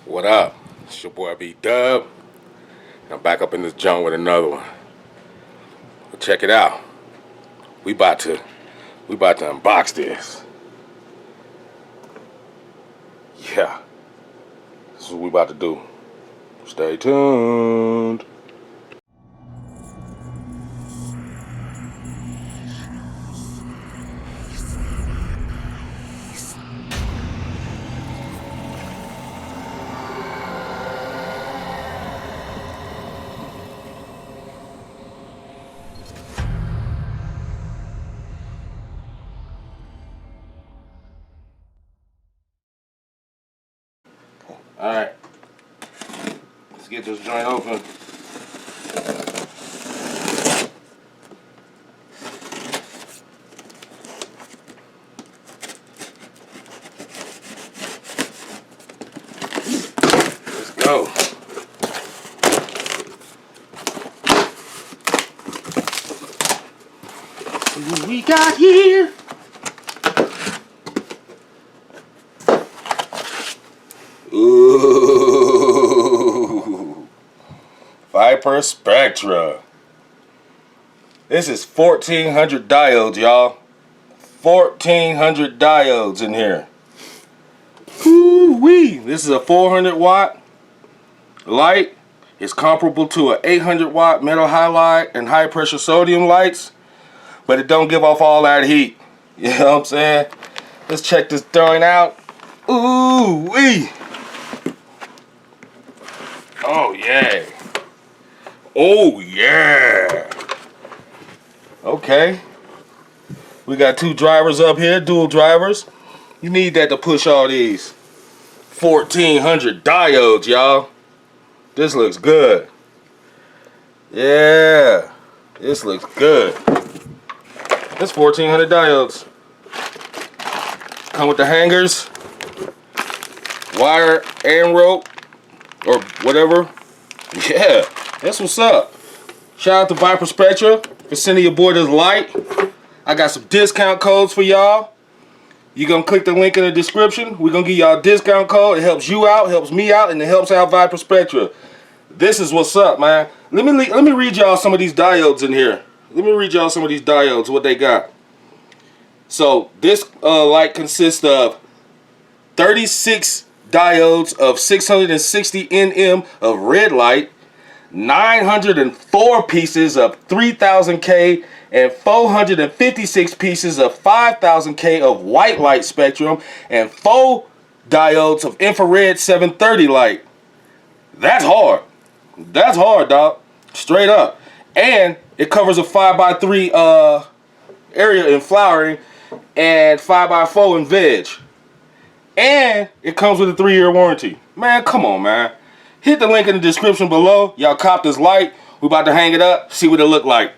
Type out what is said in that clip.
What up? It's your boy B Dub. I'm back up in this joint with another one. Well, check it out. We about to unbox this. Yeah. This is what we about to do. Stay tuned. Alright. Let's get this joint open. Let's go. What we got here? Ooh, Viparspectra. This is 1400 diodes, y'all. 1400 diodes in here. Ooh-wee. This is a 400 watt light. It's comparable to an 800 watt metal halide and high pressure sodium lights, but it don't give off all that heat. You know what I'm saying? Let's check this joint out. Ooh-wee. Oh yeah. Oh yeah. Okay. We got two drivers up here, dual drivers. You need that to push all these 1400 diodes, y'all. This looks good. Yeah. This looks good. That's 1400 diodes. Come with the hangers, wire and rope, or whatever. Yeah, that's what's up. Shout out to Viparspectra for sending your boy this light. I got some discount codes for y'all. You gonna click the link in the description. We're gonna give y'all a discount code. It helps you out, helps me out, and it helps out Viparspectra. This is what's up, man. Let me read y'all some of these diodes in here. Let me read y'all some of these diodes, what they got. So this light consists of 36 diodes of 660 nm of red light, 904 pieces of 3000K, and 456 pieces of 5000K of white light spectrum, and 4 diodes of infrared 730 light. That's hard. That's hard, dog. Straight up. And it covers a 5x3 area in flowering and 5x4 in veg. And it comes with a 3-year warranty. Man, come on, man. Hit the link in the description below. Y'all cop this light. We about to hang it up, see what it look like.